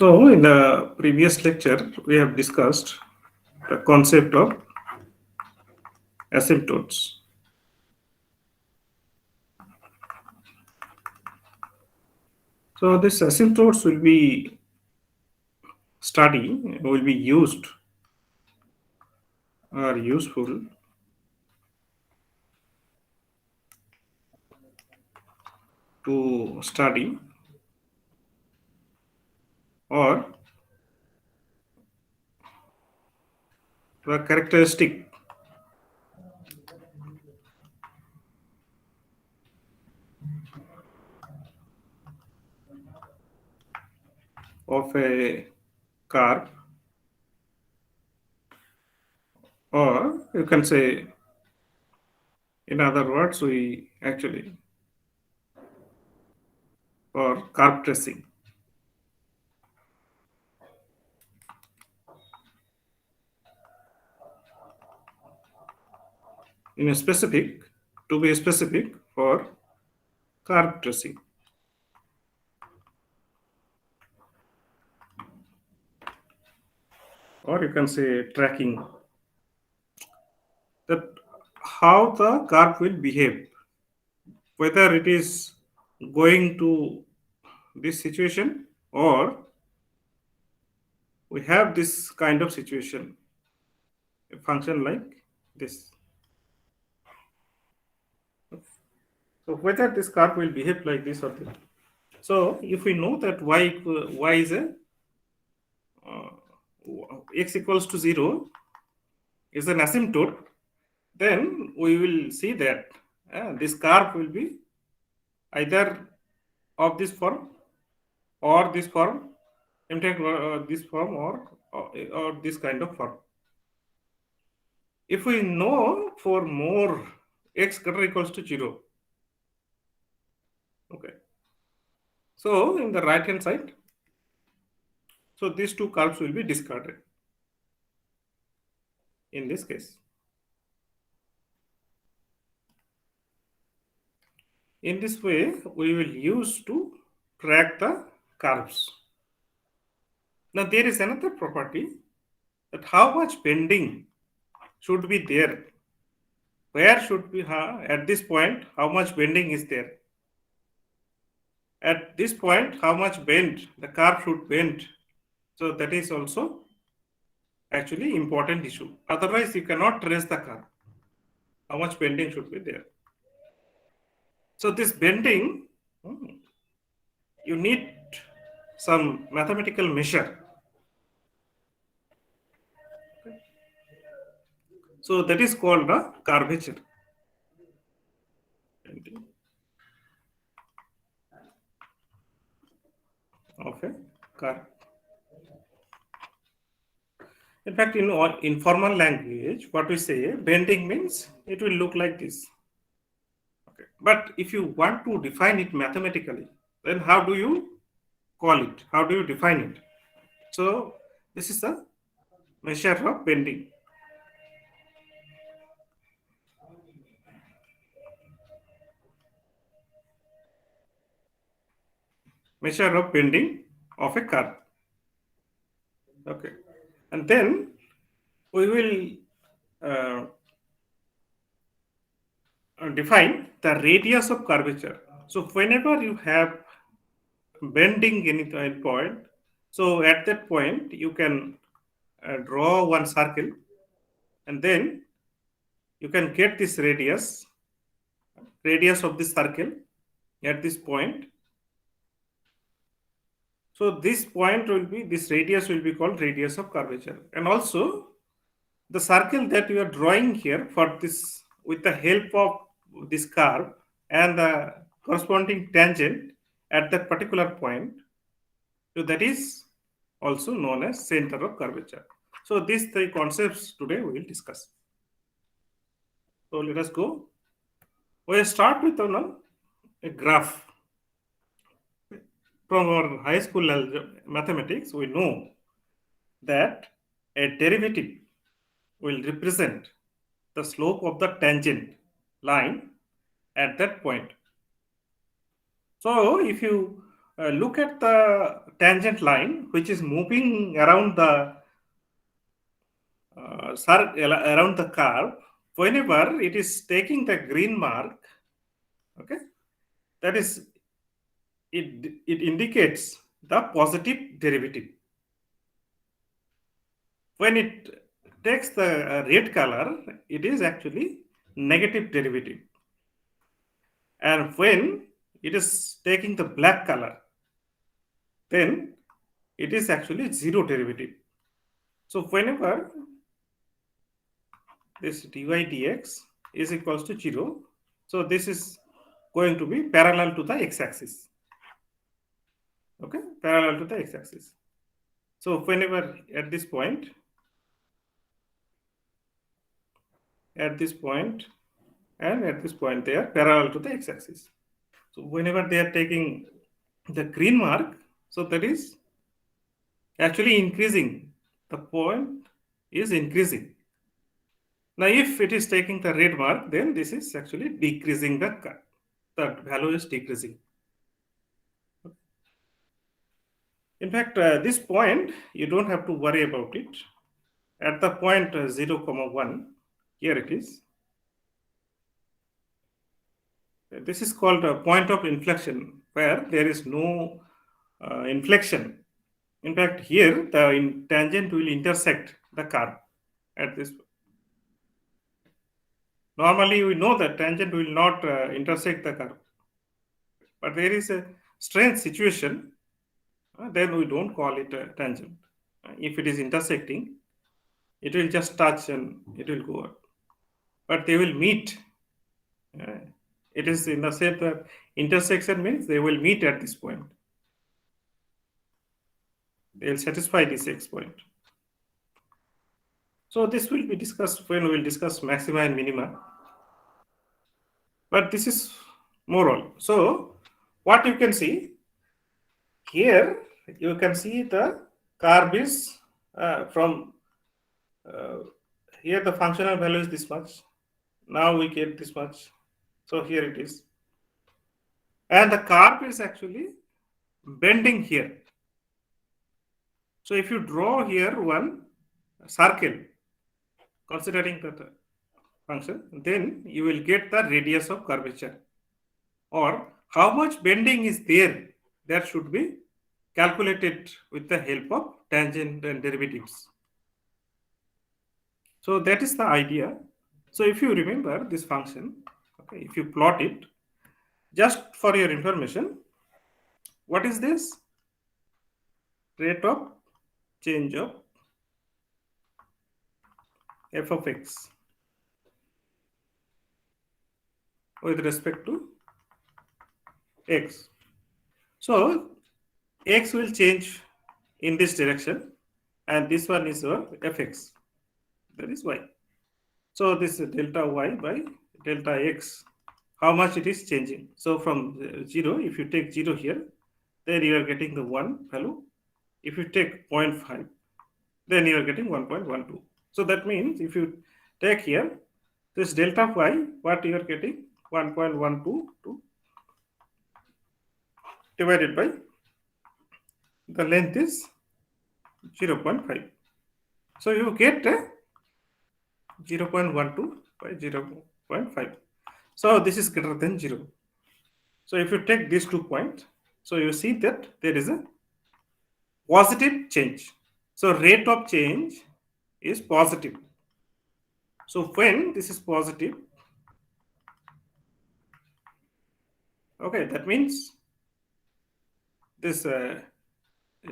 So, in the previous lecture, we have discussed the concept of asymptotes. So, this asymptotes will be used or useful to study or the characteristic of a curve, or you can say, in other words, we actually or curve tracing. In a specific, to be specific for curve tracing, or you can say tracking that how the curve will behave, whether it is going to this situation or we have this kind of situation, a function like this. So whether this curve will behave like this or this. So if we know that y is a uh, x equals to 0 is an asymptote, then we will see that this curve will be either of this form or this form, in fact, this form or this kind of form. If we know for more x greater equals to 0, okay. So in the right hand side, so these two curves will be discarded in this case. In this way, we will use to track the curves. Now there is another property that how much bending should be there. Where should be at this point, how much bending is there? At this point, how much bend the curve should bend. So that is also actually important issue. Otherwise, you cannot trace the curve. How much bending should be there? So this bending, you need some mathematical measure. So that is called the curvature. Of a curve. In fact, in informal language, what we say bending means it will look like this. Okay. But if you want to define it mathematically, then how do you call it? How do you define it? So this is the measure of bending. Measure of bending of a curve. Okay. And then we will define the radius of curvature. So whenever you have bending any point, so at that point you can draw one circle and then you can get this radius of this circle at this point. So this point will be, this radius will be called radius of curvature. And also the circle that you are drawing here for this with the help of this curve and the corresponding tangent at that particular point, so that is also known as center of curvature. So these three concepts today we will discuss. So let us go. We start with a graph. From our high school mathematics, we know that a derivative will represent the slope of the tangent line at that point. So if you look at the tangent line which is moving around the around the curve. Whenever it is taking the green mark, okay, that is it indicates the positive derivative. When it takes the red color, it is actually negative derivative. And when it is taking the black color, then it is actually zero derivative. So whenever this dy dx is equals to 0, so this is going to be parallel to the x-axis. Okay, parallel to the x-axis. So whenever at this point, and at this point, they are parallel to the x-axis. So whenever they are taking the green mark, so that is actually increasing. The point is increasing. Now, if it is taking the red mark, then this is actually decreasing the cut. The value is decreasing. In fact, this point, you don't have to worry about it. At the point 0, 1, here it is. This is called a point of inflection, where there is no inflection. In fact, here the tangent will intersect the curve at this. Normally, we know that tangent will not intersect the curve, but there is a strange situation. Then we don't call it a tangent. If it is intersecting, it will just touch and it will go out. But they will meet. Uh, it is in the sense that intersection means they will meet at this point. They will satisfy this x point. So this will be discussed when we will discuss maxima and minima. But this is moral. So what you can see here, you can see the curve is from here the functional value is this much. Now we get this much. So here it is. And the curve is actually bending here. So if you draw here one circle, considering that function, then you will get the radius of curvature. Or how much bending is there, that should be calculated with the help of tangent and derivatives. So that is the idea. So if you remember this function, okay, if you plot it, just for your information, what is this? Rate of change of f of x with respect to x. So x will change in this direction, and this one is your fx, that is y. So this is delta y by delta x, how much it is changing. So from 0, if you take 0 here, then you are getting the 1 value. If you take 0.5, then you are getting 1.12. So that means if you take here this delta y, what you are getting 1.122 divided by the length is 0.5. So you get 0.12 by 0.5. So this is greater than 0. So if you take these 2 points, so you see that there is a positive change. So rate of change is positive. So when this is positive, okay, that means this dy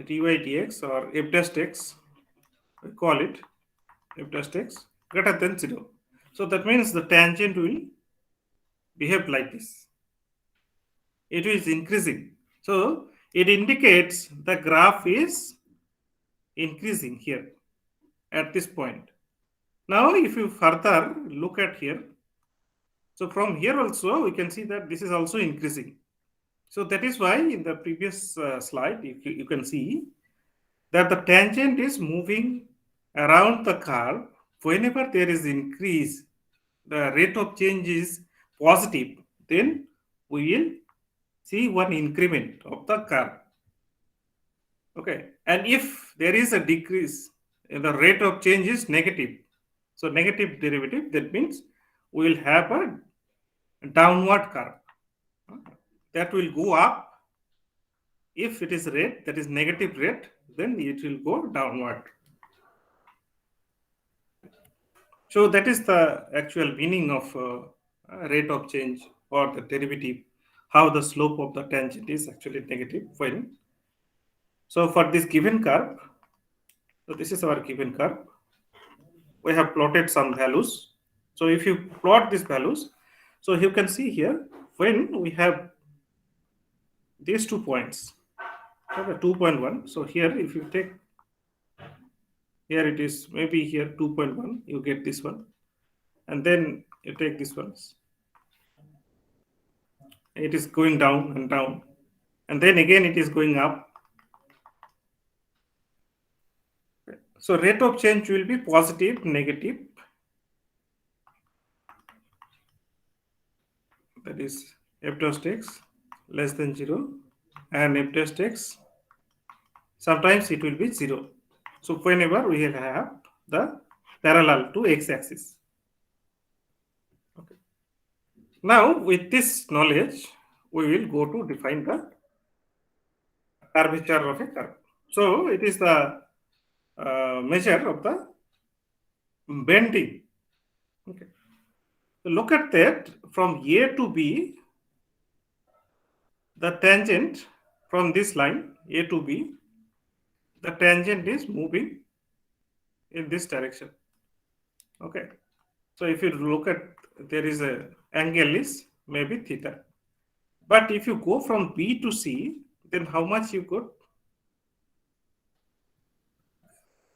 dx or f dash x, we call it f dash x greater than 0. So that means the tangent will behave like this. It is increasing. So it indicates the graph is increasing here at this point. Now if you further look at here, so from here also we can see that this is also increasing. So that is why in the previous slide you can see that the tangent is moving around the curve. Whenever there is increase, the rate of change is positive, then we will see one increment of the curve. Okay, and if there is a decrease, the rate of change is negative. So negative derivative, that means we will have a downward curve that will go up. If it is rate, that is negative rate, then it will go downward. So that is the actual meaning of rate of change or the derivative, how the slope of the tangent is actually negative when. So for this given curve, so this is our given curve. We have plotted some values. So if you plot these values, so you can see here when we have these 2 points, okay, 2.1. So here, if you take here, it is maybe here 2.1. You get this one, and then you take this one. It is going down and down, and then again it is going up. So rate of change will be positive, negative. That is f dash x less than 0, and f dash x sometimes it will be 0. So whenever we will have the parallel to x-axis. Okay. Now with this knowledge, we will go to define the curvature of a curve. So it is the measure of the bending. Okay. So look at that, from A to B, the tangent from this line A to B, the tangent is moving in this direction. Okay. So if you look at, there is a angle is maybe theta. But if you go from B to C, then how much you could?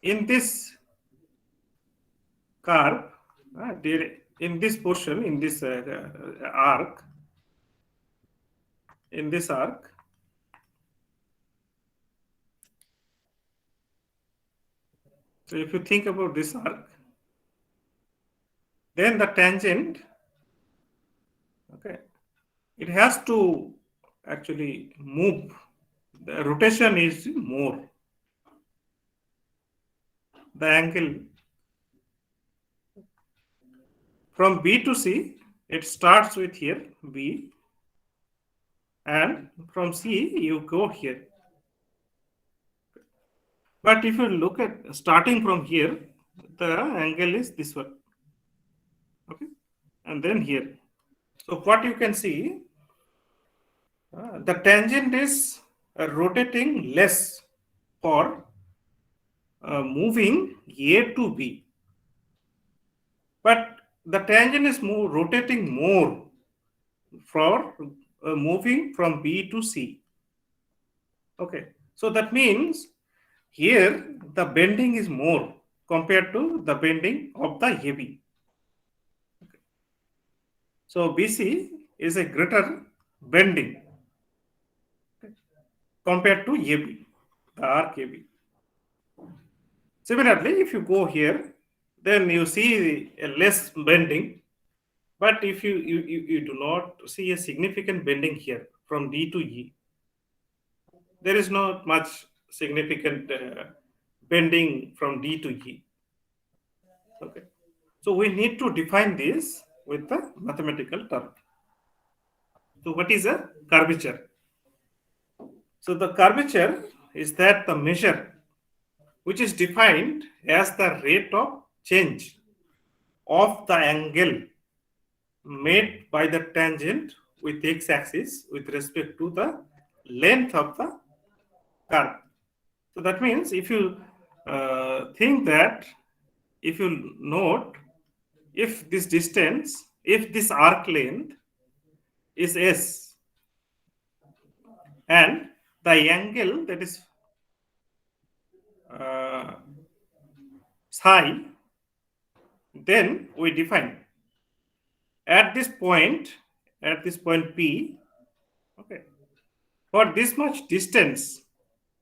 In this curve, in this portion, in this arc, in this arc, so if you think about this arc, then the tangent, okay, it has to actually move. The rotation is more. The angle from B to C, it starts with here, B, and from C, you go here. But if you look at starting from here, the angle is this one. Okay, and then here. So what you can see, the tangent is rotating less for moving A to B, but the tangent is rotating more for moving from B to C. Okay, so that means here the bending is more compared to the bending of the AB. Okay. So BC is a greater bending compared to AB, the arc AB. Similarly, if you go here, then you see a less bending. But if you do not see a significant bending here from D to E, there is not much significant bending from D to E. Okay. So we need to define this with the mathematical term. So what is a curvature? So the curvature is that the measure which is defined as the rate of change of the angle made by the tangent with x-axis with respect to the length of the curve. So that means if you think that, if you note, if this distance, if this arc length is s, and the angle that is uh, psi, then we define at this point, P, okay, for this much distance,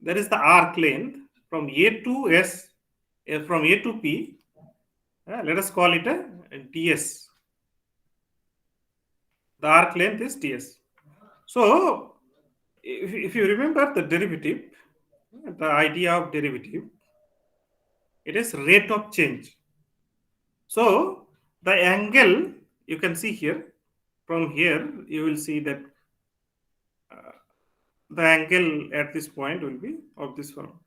that is the arc length from A to S, from A to P, let us call it a ds. The arc length is ds. So if you remember the derivative, the idea of derivative, it is rate of change. So the angle you can see here, from here you will see that the angle at this point will be of this form.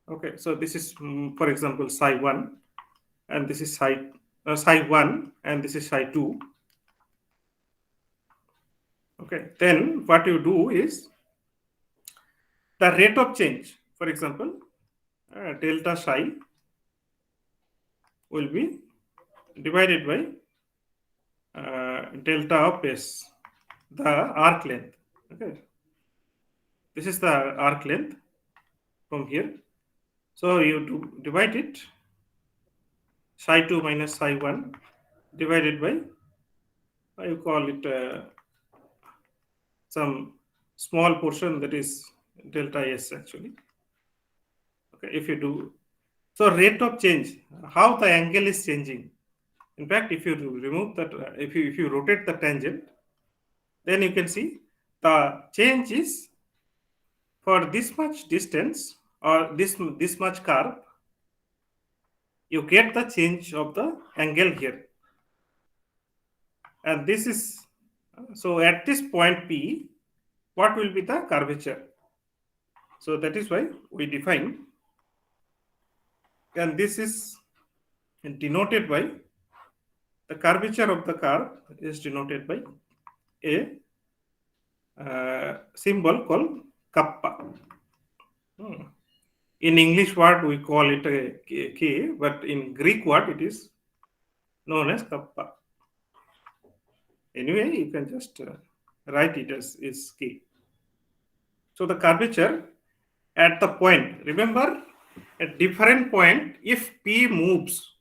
Okay, so this is for example psi 1, and this is psi 1, and this is psi 2. Okay, then what you do is the rate of change, for example, delta psi will be divided by delta of s, the arc length. Okay, this is the arc length from here. So you divide it, psi 2 minus psi 1 divided by, you call it some small portion, that is delta s actually. Okay, if you do so, rate of change, how the angle is changing. In fact, if you remove that, if you rotate the tangent, then you can see the change is for this much distance or this much curve. You get the change of the angle here, and this is so at this point P, what will be the curvature? So that is why we define, and this is denoted by the curvature of the curve is denoted by a symbol called kappa. In English word we call it a k, but in Greek word it is known as kappa. Anyway, you can just write it as is k. So the curvature at the point, remember, at different point, if p moves,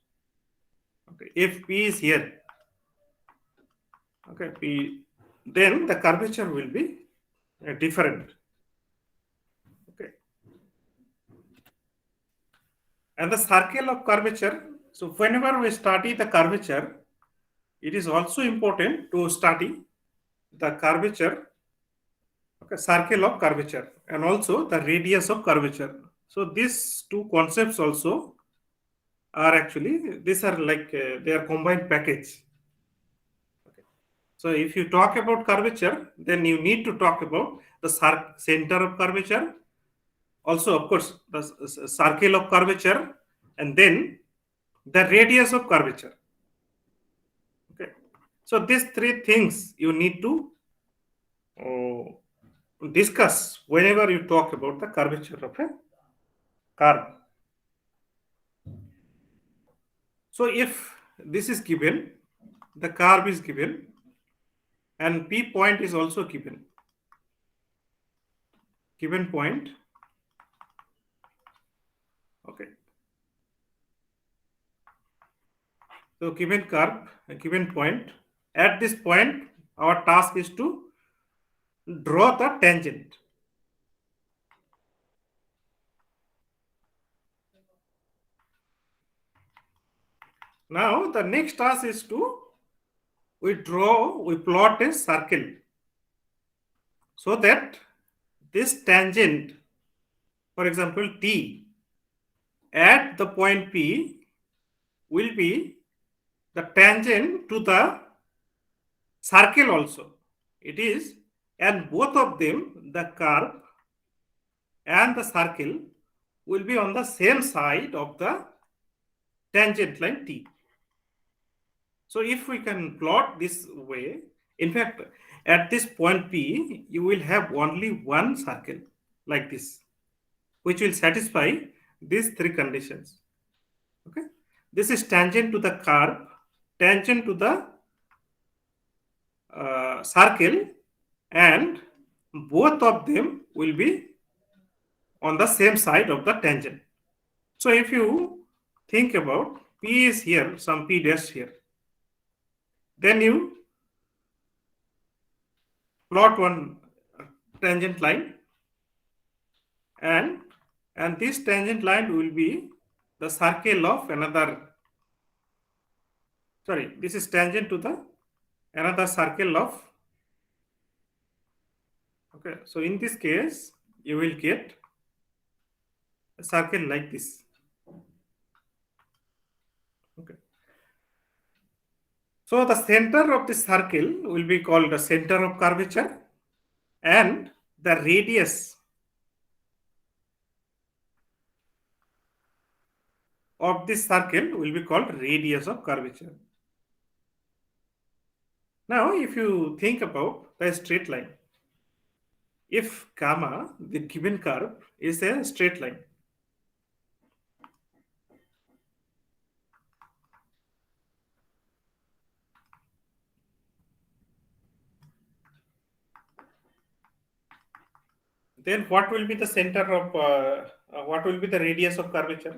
okay, if p is here, okay, p, then the curvature will be different. Okay, and the circle of curvature. So whenever we study the curvature, it is also important to study the curvature, okay, circle of curvature, and also the radius of curvature. So these two concepts also are actually, these are like they are combined package. Okay. So if you talk about curvature, then you need to talk about the center of curvature, also of course the circle of curvature, and then the radius of curvature. Okay, so these three things you need to discuss whenever you talk about the curvature of a curve. So if this is given, the curve is given, and P point is also given point. Okay, so given curve, a given point, at this point our task is to draw the tangent. Now the next task is to we plot a circle, so that this tangent, for example T, at the point P will be the tangent to the circle also. It is, and both of them, the curve and the circle, will be on the same side of the tangent line T. So if we can plot this way, in fact, at this point P, you will have only one circle like this, which will satisfy these three conditions. Okay, this is tangent to the curve, tangent to the circle, and both of them will be on the same side of the tangent. So if you think about P is here, some P dash here, then you plot one tangent line, and this tangent line will be the circle of another, sorry, this is tangent to the another circle of, Okay, so in this case, you will get a circle like this. Okay. So the center of the circle will be called the center of curvature, and the radius of this circle will be called radius of curvature. Now, if you think about the straight line, if gamma, the given curve, is a straight line, then what will be the center of, what will be the radius of curvature?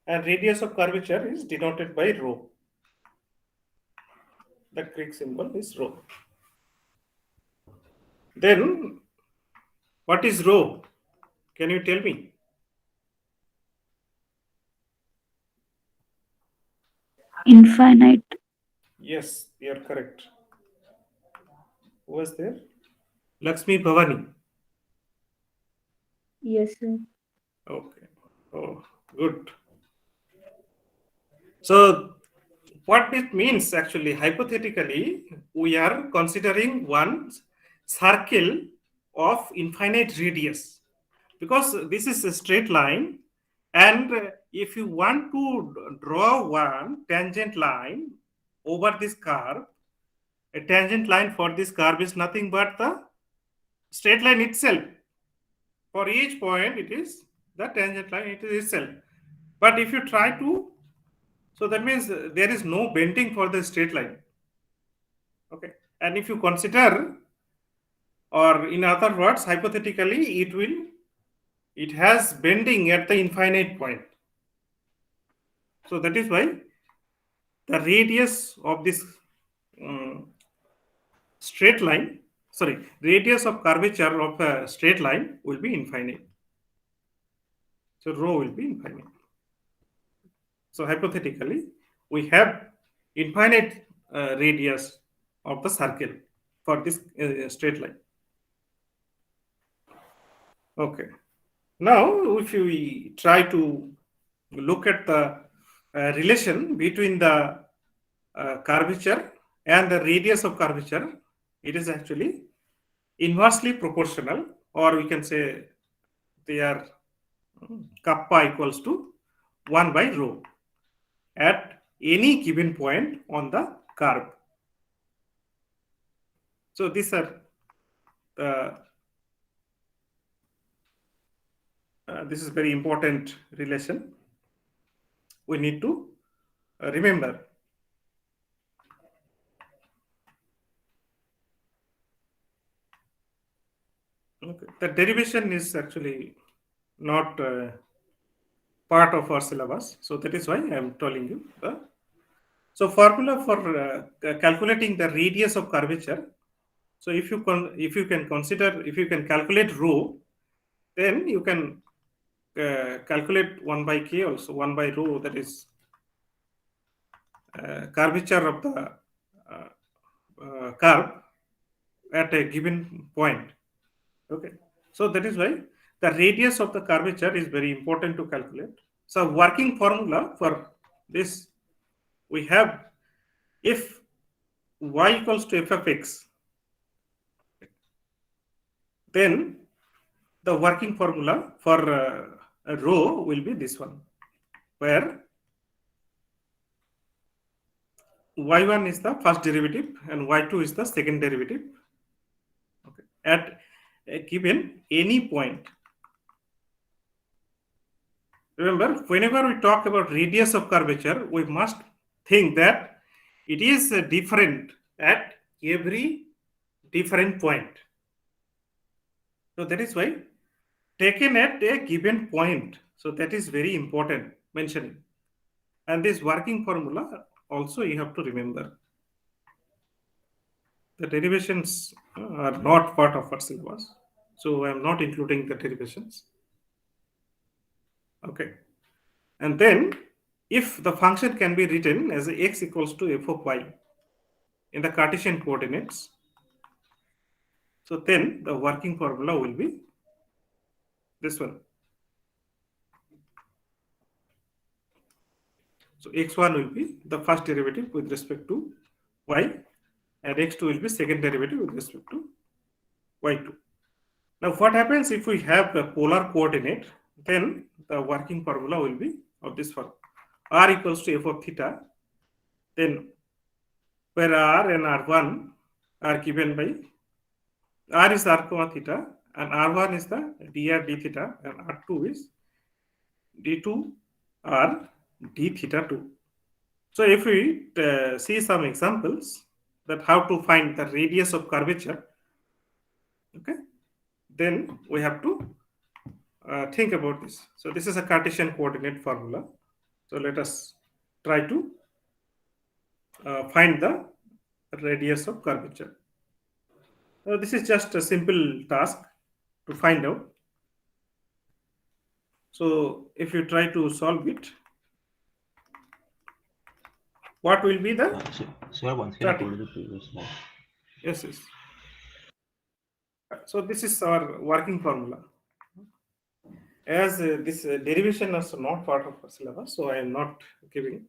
And radius of curvature is denoted by rho. The Greek symbol is rho. Then, what is rho? Can you tell me? Infinite. Yes, you are correct. Who was there? Lakshmi Bhavani. Yes, sir. Okay. Oh, good. So, what it means actually, hypothetically, we are considering one circle of infinite radius, because this is a straight line, and if you want to draw one tangent line over this curve, a tangent line for this curve is nothing but the straight line itself. For each point, it is the tangent line, it is itself. But if you try to, so that means there is no bending for the straight line. Okay. And if you consider, or in other words, hypothetically, it has bending at the infinite point. So that is why the radius of this um, straight line, sorry, radius of curvature of a straight line will be infinite. So rho will be infinite. So hypothetically, we have infinite radius of the circle for this straight line. Okay. Now, if we try to look at the relation between the curvature and the radius of curvature, it is actually inversely proportional, or we can say they are kappa equals to 1 by rho at any given point on the curve. So these are the this is very important relation we need to remember. Okay. The derivation is actually not part of our syllabus, so that is why I am telling you. So formula for calculating the radius of curvature. So if you can consider, if you can calculate rho, then you can calculate 1 by k also, 1 by rho, that is curvature of the curve at a given point. Okay, so that is why the radius of the curvature is very important to calculate. So working formula for this, we have, if y equals to f of x, then the working formula for a rho will be this one, where y1 is the first derivative and y2 is the second derivative. Okay. At a given any point. Remember, whenever we talk about radius of curvature, we must think that it is different at every different point. So that is why taken at a given point. So that is very important mentioning. And this working formula also you have to remember. The derivations are not part of our syllabus. So I am not including the derivations. Okay. And then if the function can be written as x equals to f of y, in the Cartesian coordinates. So then the working formula will be this one. So x1 will be the first derivative with respect to y, and x2 will be second derivative with respect to y2. Now what happens if we have the polar coordinate? Then the working formula will be of this form: r equals to f of theta, then where r and r1 are given by r is r comma theta, and r1 is the dr d theta, and r2 is d2 r d theta 2. So if we see some examples that how to find the radius of curvature, okay, then we have to think about this. So this is a Cartesian coordinate formula. So let us try to find the radius of curvature. This is just a simple task to find out. So if you try to solve it, what will be the Sir, once can you go starting? to the previous slide? Yes, yes. So this is our working formula. As this derivation is not part of our syllabus, so I am not giving.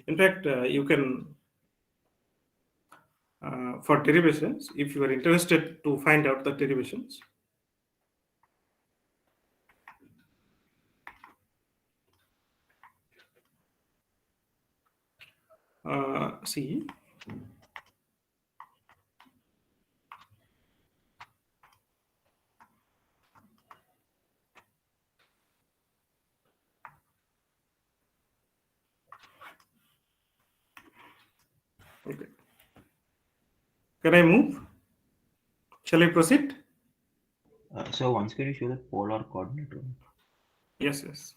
In fact, you can for derivations, if you are interested to find out the derivations, see. Okay. Can I move? Shall I proceed? So once can you show the polar coordinate one? Yes, yes.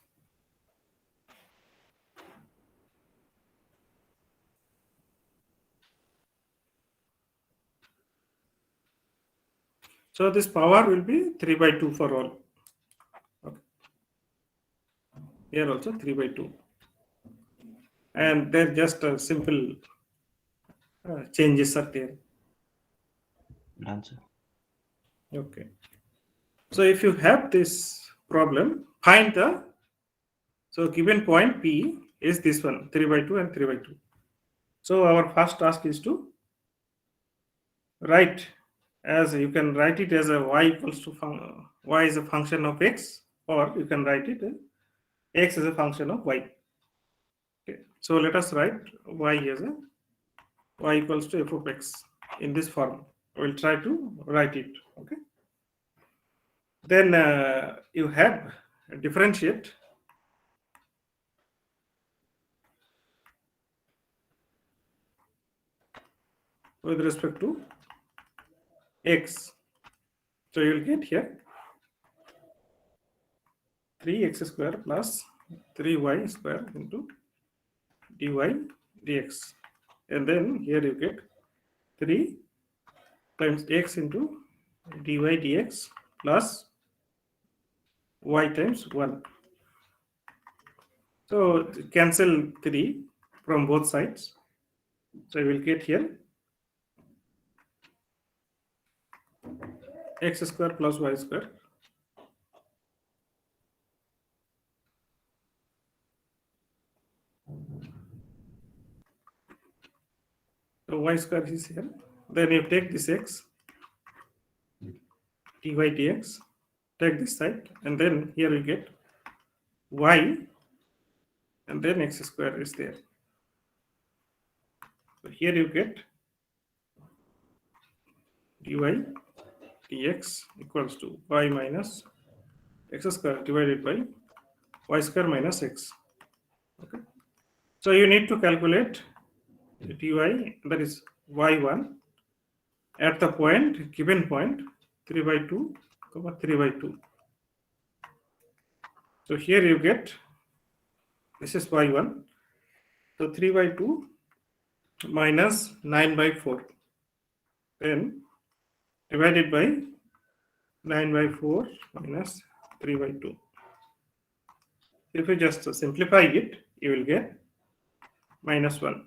So this power will be 3 by 2 for all. Okay. Here also 3 by 2. And then just a simple changes are there. Done, sir. Okay. So if you have this problem, find the, so given point P is this one, 3 by 2 and 3 by 2. So our first task is to write, as you can write it as a y equals to y is a function of x, or you can write it x is a function of y. Okay. So let us write y as a y equals to f of x in this form. We'll try to write it. Okay. Then you have differentiate with respect to x. So you will get here 3x square plus 3y square into dy dx. And then here you get 3 times x into dy dx plus y times 1. So cancel 3 from both sides. So you will get here x square plus y square. So y square is here. Then you take this x dy dx, take this side, and then here you get y, and then x square is there. So here you get dy dx equals to y minus x square divided by y square minus x. Okay. So you need to calculate dy, that is y1 at the point, given point 3 by 2, 3 by 2. So here you get, this is y1. So 3 by 2 minus 9 by 4. Then divided by 9 by 4 minus 3 by 2. If you just simplify it, you will get minus 1.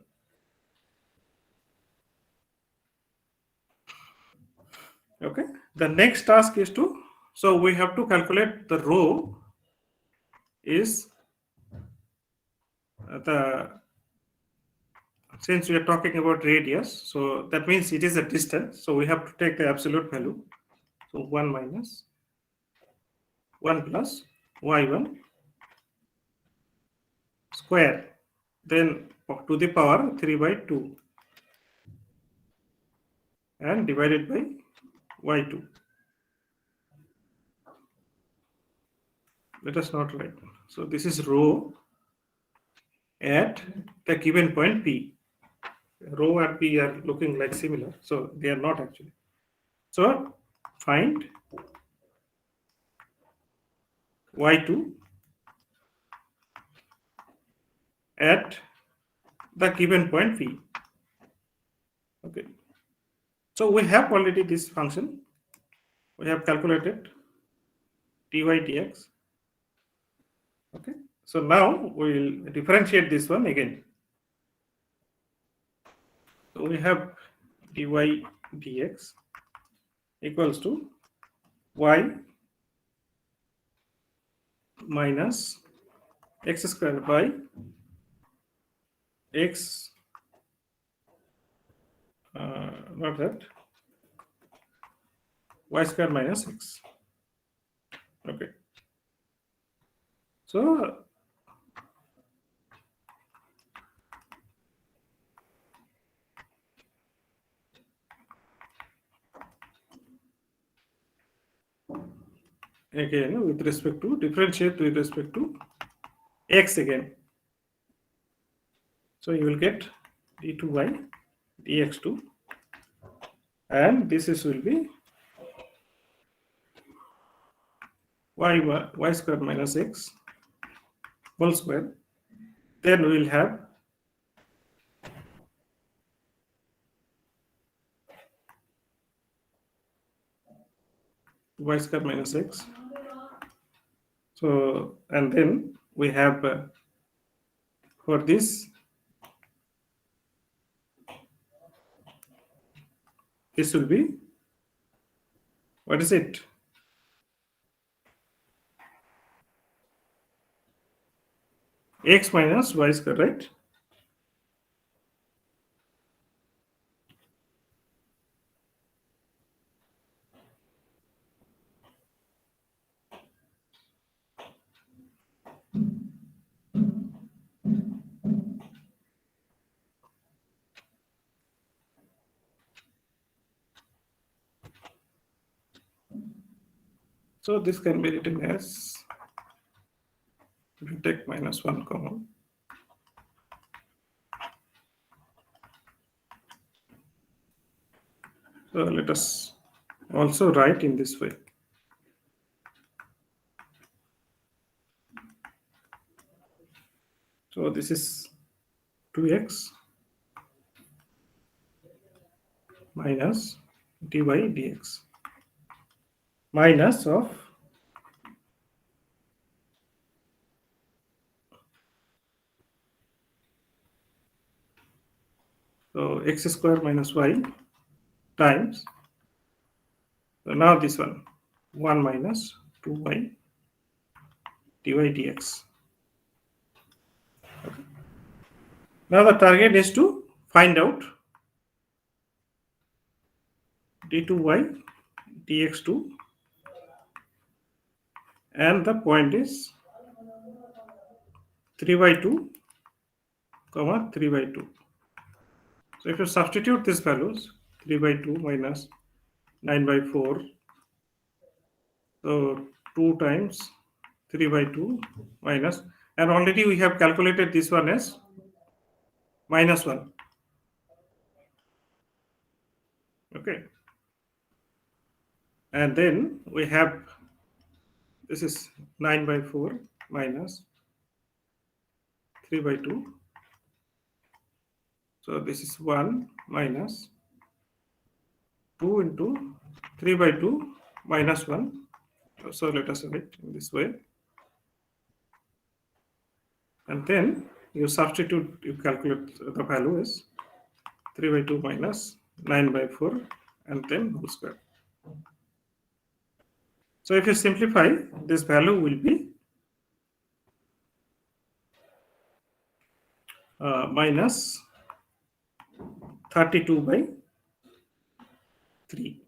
Okay. The next task is to, so we have to calculate the rho is the, since we are talking about radius, so that means it is a distance. So we have to take the absolute value. So 1 minus 1 plus y1 square, then to the power 3 by 2 and divided by y2. Let us not write. So this is rho at the given point P. Rho and P are looking like similar, so they are not actually. So find y2 at the given point P. Okay. So we have already this function. We have calculated dy dx. Okay. So now we will differentiate this one again. So we have dy dx equals to y minus x squared by x, not that, y square minus x. Okay. So again with respect to differentiate with respect to x again. So you will get d2y dx2, and this is will be y square minus x whole square. Then we will have y square minus x. So and then we have for this will be, what is it? X minus y square, right? So this can be written as, if you take minus 1 common, so let us also write in this way. So this is 2x minus dy dx minus of so x square minus y times, so now this one 1 minus 2y dy dx. Okay. Now the target is to find out d2y dx2, and the point is 3 by 2 comma 3 by 2. So if you substitute these values, 3 by 2 minus 9 by 4, so 2 times 3 by 2 minus, and already we have calculated this one as minus 1. Okay. And then we have, this is 9 by 4 minus 3 by 2. So this is 1 minus 2 into 3 by 2 minus 1. So let us write in this way. And then you substitute, you calculate the value is 3 by 2 minus 9 by 4 and then whole square. So if you simplify, this value will be minus 32 by 3.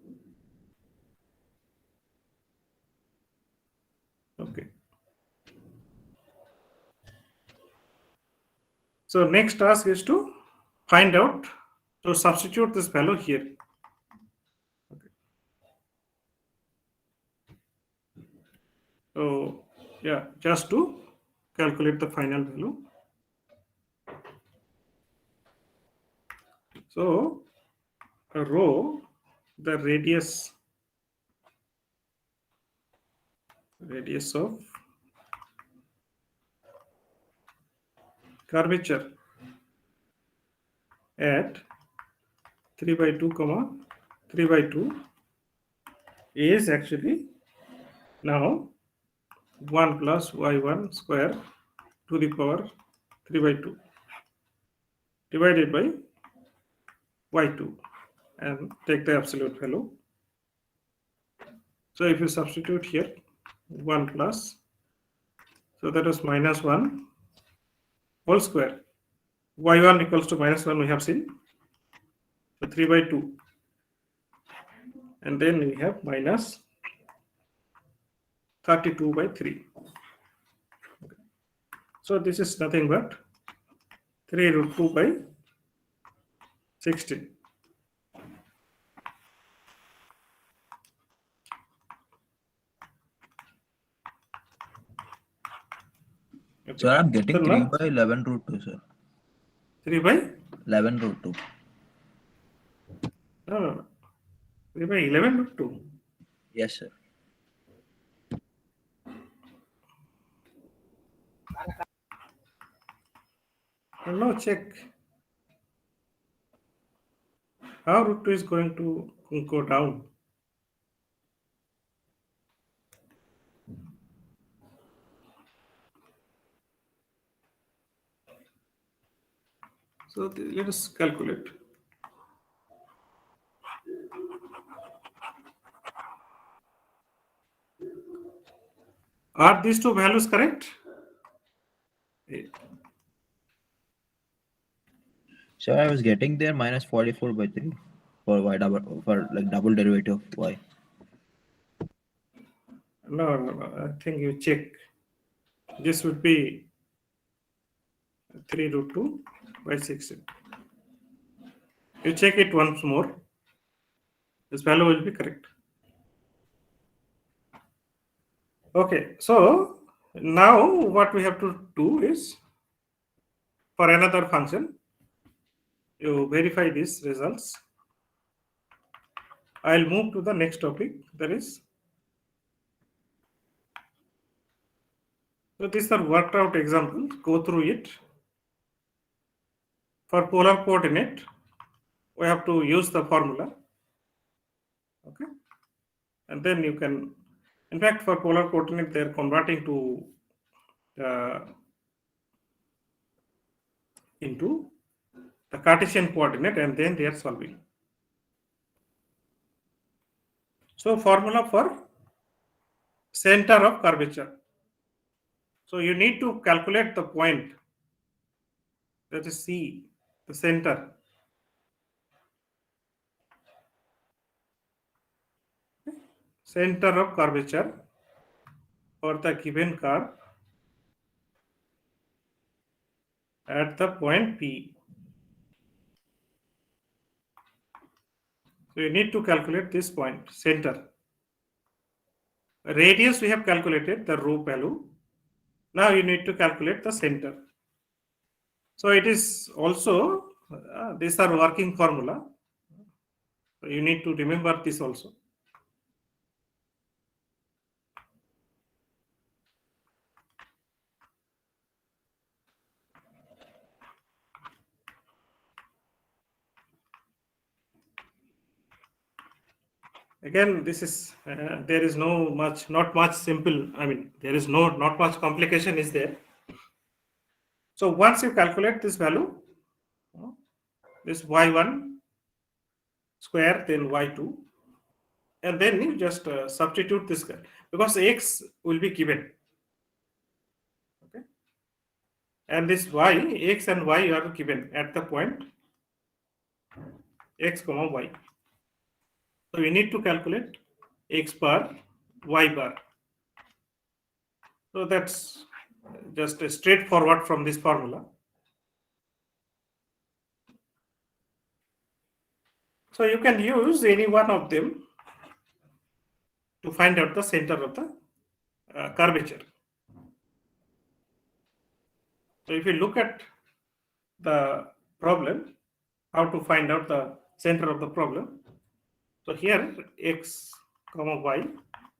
Okay. So next task is to find out, to substitute this value here. Okay. So yeah, just to calculate the final value. So a row, the radius of curvature at 3 by 2 comma 3 by 2 is actually now 1 plus y1 square to the power 3 by 2 divided by y2 and take the absolute value. So if you substitute here 1 plus, so that is minus 1 whole square, y1 equals to minus 1 we have seen, so 3 by 2, and then we have minus 32 by 3. So this is nothing but 3 root 2 by 16. Okay. Sir, I'm getting So 3 now by 11 root 2, sir. 3 by 11 root 2. no, 3 by 11 root 2. Yes, sir. No, check how root 2 is going to go down. So let us calculate. Are these two values correct? Sir, I was getting there minus 44 by 3 for y double, for like double derivative of y. No. I think you check. This would be 3 root 2 by 16. You check it once more. This value will be correct. Okay, so now what we have to do is, for another function, you verify these results. I'll move to the next topic, that is, so these are worked out examples, go through it. For polar coordinate, we have to use the formula. Okay, and then you can, in fact, for polar coordinate, they are converting to into the Cartesian coordinate, and then they are solving. So formula for center of curvature. So you need to calculate the point, that is C, the center. Center of curvature for the given curve at the point P. So you need to calculate this point, center. Radius we have calculated, the rho value. Now you need to calculate the center. So it is also, these are working formula. So you need to remember this also. Again, this is, there is not much simple, I mean, there is not much complication is there. So once you calculate this value, this y1 square, then y2, and then you just substitute this guy. because x will be given. Okay, and this y, x and y are given at the point x comma y. So we need to calculate x bar, y bar. So that's just a straightforward from this formula. So you can use any one of them to find out the center of the curvature. So if you look at the problem, how to find out the center of the problem. So here x comma y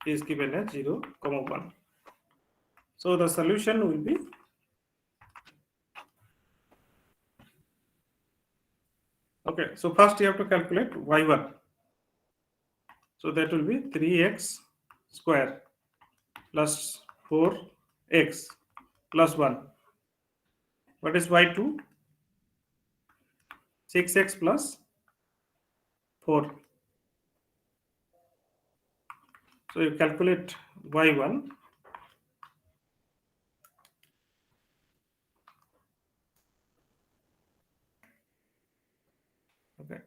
is given as 0 comma 1. So the solution will be okay. So first you have to calculate y1. So that will be 3x square plus 4x plus 1. What is y2? 6x plus 4. So you calculate y1. Okay.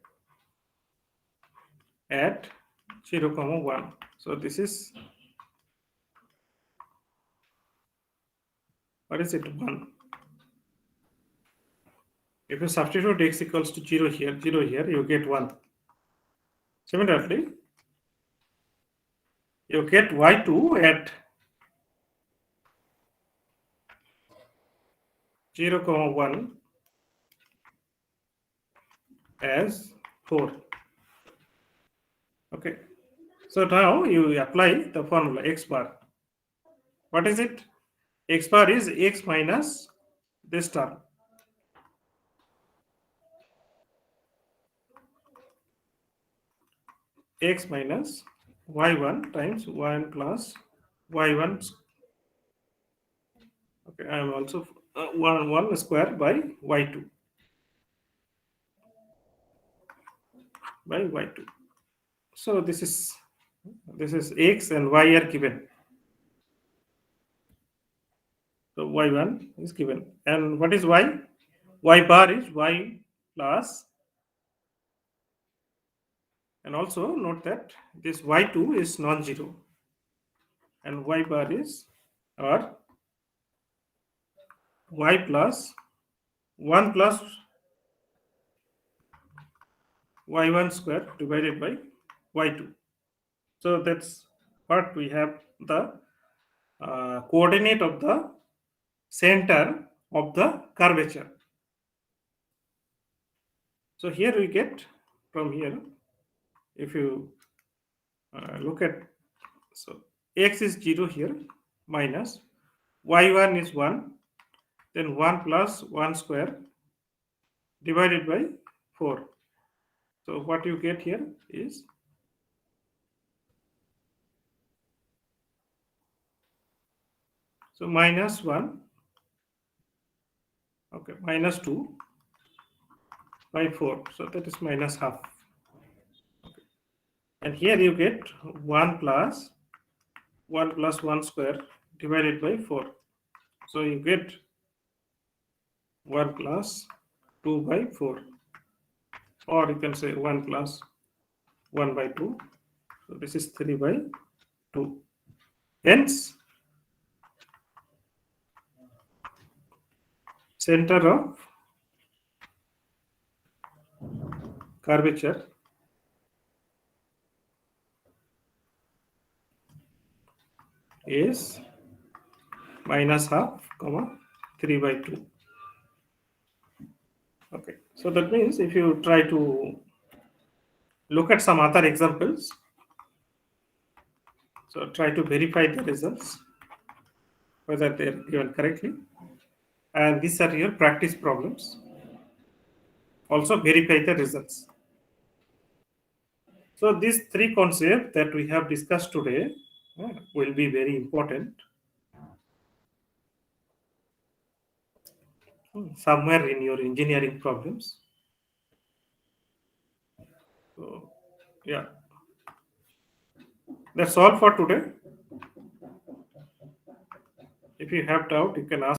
At 0 comma 1. So this is, what is it, 1. If you substitute x equals to 0 here, you get 1. Similarly, you get y2 at 0 comma 1 as 4. Okay. So now you apply the formula x bar. What is it? X bar is x minus this term. X minus y1 times 1 plus y1. Okay, I am also 1 square by y2 by y2. So this is x and y are given. So y1 is given. And what is y? Y bar is y plus. And also note that this y2 is non-zero. And y bar is or y plus 1 plus y1 square divided by y2. So that's what we have the coordinate of the center of the curvature. So here we get from here, if you look at, so x is 0 here minus y1 is 1, then 1 plus 1 square divided by 4. So what you get here is so minus 1, okay, minus 2 by 4. So that is minus half. Okay. And here you get 1 plus 1 square divided by 4. So you get 1 plus 2 by 4. Or you can say 1 plus 1 by 2. So this is 3 by 2. Hence, center of curvature is minus half, comma 3 by 2. Okay, so that means if you try to look at some other examples, so try to verify the results whether they are given correctly, and these are your practice problems. Also verify the results. So these three concepts that we have discussed today will be very important somewhere in your engineering problems. So yeah, that's all for today. If you have doubt, you can ask.